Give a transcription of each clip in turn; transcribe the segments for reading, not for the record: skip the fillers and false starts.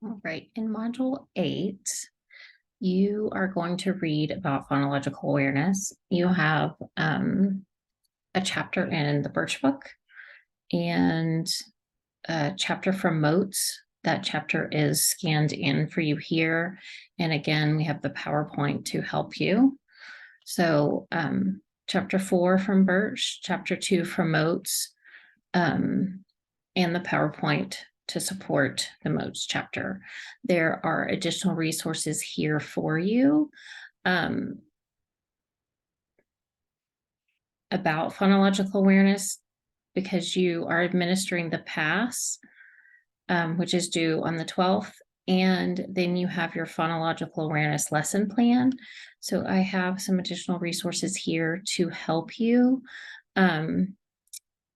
All right, in Module 8, you are going to read about phonological awareness. You have a chapter in the Birch Book and a chapter from Motes. That chapter is scanned in for you here. And again, we have the PowerPoint to help you. So chapter 4 from Birch, chapter 2 from Motes, and the PowerPoint to support the Motes chapter. There are additional resources here for you about phonological awareness because you are administering the PASS, which is due on the 12th, and then you have your phonological awareness lesson plan. So I have some additional resources here to help you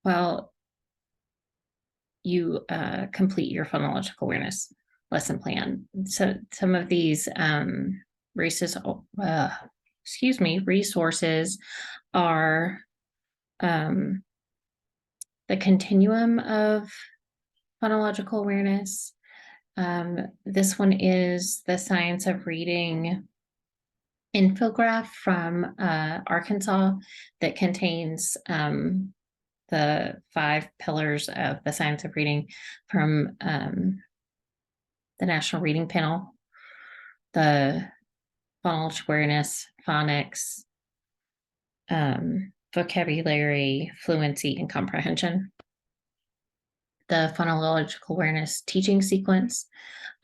while you complete your phonological awareness lesson plan. So some of these resources are the continuum of phonological awareness. This one is the Science of Reading infographic from Arkansas that contains the 5 pillars of the science of reading from the National Reading Panel, the phonological awareness, phonics, vocabulary, fluency, and comprehension. The phonological awareness teaching sequence,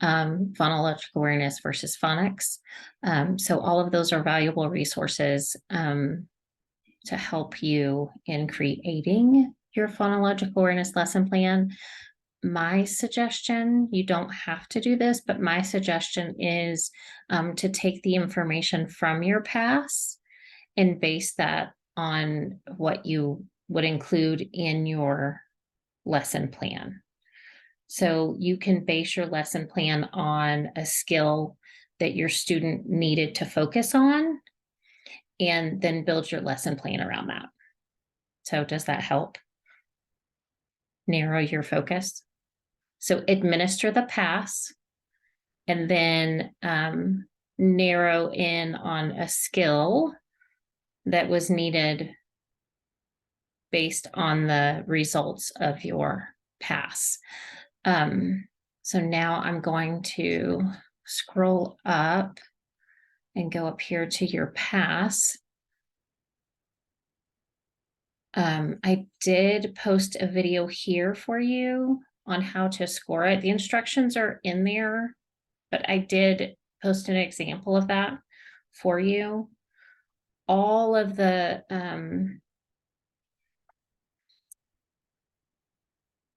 phonological awareness versus phonics. So all of those are valuable resources to help you in creating your phonological awareness lesson plan. My suggestion, you don't have to do this, but my suggestion is to take the information from your PASS and base that on what you would include in your lesson plan. So you can base your lesson plan on a skill that your student needed to focus on, and then build your lesson plan around that. So does that help narrow your focus? So administer the PASS and then narrow in on a skill that was needed based on the results of your PASS. So now I'm going to scroll up and go up here to your PASS. I did post a video here for you on how to score it. The instructions are in there, but I did post an example of that for you. All of the,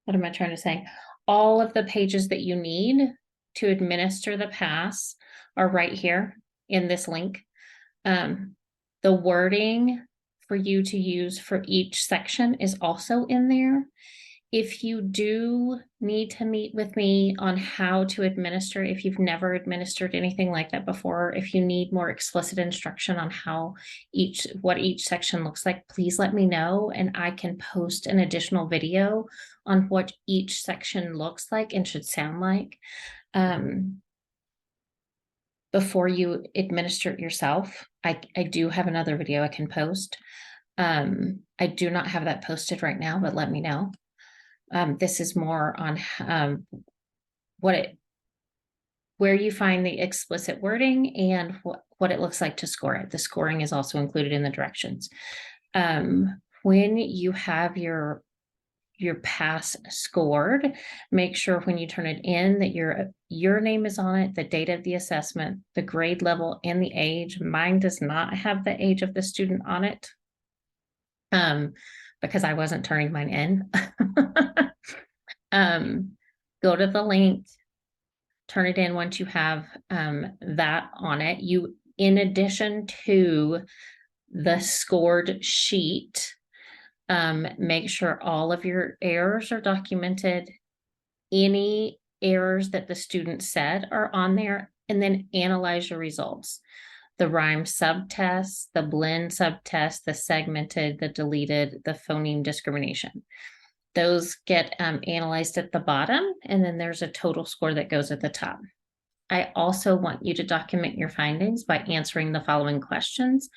what am I trying to say? All of the pages that you need to administer the PASS are right here in this link. The wording for you to use for each section is also in there. If you do need to meet with me on how to administer, if you've never administered anything like that before, if you need more explicit instruction on how what each section looks like, please let me know and I can post an additional video on what each section looks like and should sound like before you administer it yourself. I do have another video I can post. I do not have that posted right now, but let me know. This is more on where you find the explicit wording and what it looks like to score it. The scoring is also included in the directions. When you have your PASS scored, make sure when you turn it in that your name is on it, the date of the assessment, the grade level, and the age. Mine does not have the age of the student on it because I wasn't turning mine in. Go to the link, turn it in once you have that on it. You, in addition to the scored sheet, make sure all of your errors are documented. Any errors that the student said are on there, and then analyze your results. The rhyme subtest, the blend subtest, the segmented, the deleted, the phoneme discrimination. Those get analyzed at the bottom, and then there's a total score that goes at the top. I also want you to document your findings by answering the following questions.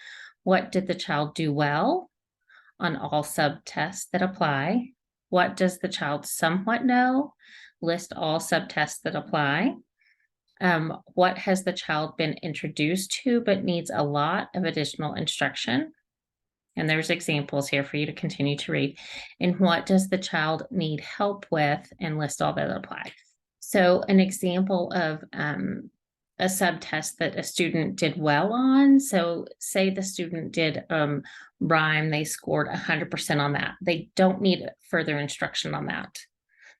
What did the child do well on all subtests that apply? What does the child somewhat know? List all subtests that apply. What has the child been introduced to but needs a lot of additional instruction? And there's examples here for you to continue to read. And what does the child need help with? And list all that apply. So an example of a subtest that a student did well on. So say the student did rhyme, they scored 100% on that. They don't need further instruction on that.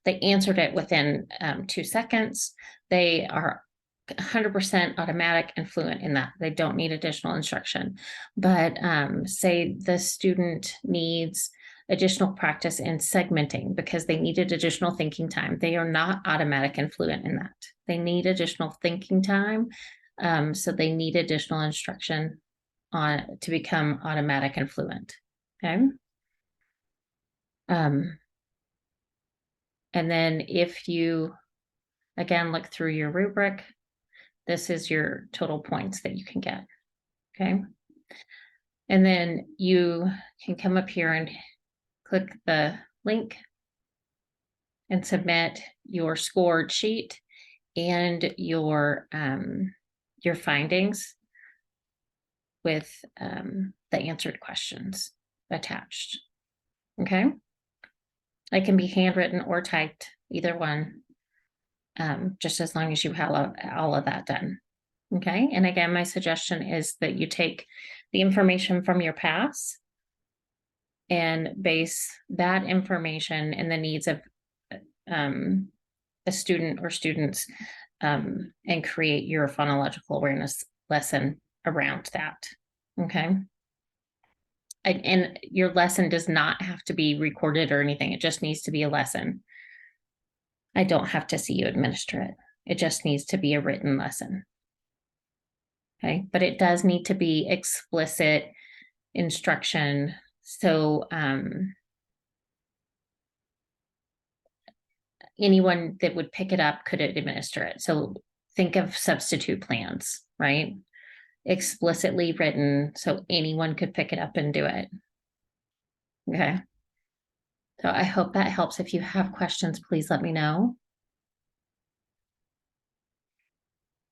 They answered it within 2 seconds. They are 100% automatic and fluent in that. They don't need additional instruction. But say the student needs additional practice in segmenting because they needed additional thinking time. They are not automatic and fluent in that. They need additional thinking time. So they need additional instruction to become automatic and fluent. Okay. And then if you, again, look through your rubric, this is your total points that you can get. Okay. And then you can come up here and click the link and submit your scored sheet and your findings with the answered questions attached. Okay. It can be handwritten or typed, either one, just as long as you have all of that done. Okay. And again, my suggestion is that you take the information from your pass and base that information in the needs of a student or students and create your phonological awareness lesson around that. Okay. And your lesson does not have to be recorded or anything. It just needs to be a lesson. I don't have to see you administer it. It just needs to be a written lesson. Okay. But it does need to be explicit instruction. So anyone that would pick it up could administer it. So think of substitute plans, right? Explicitly written so anyone could pick it up and do it. Okay. So I hope that helps. If you have questions, please let me know.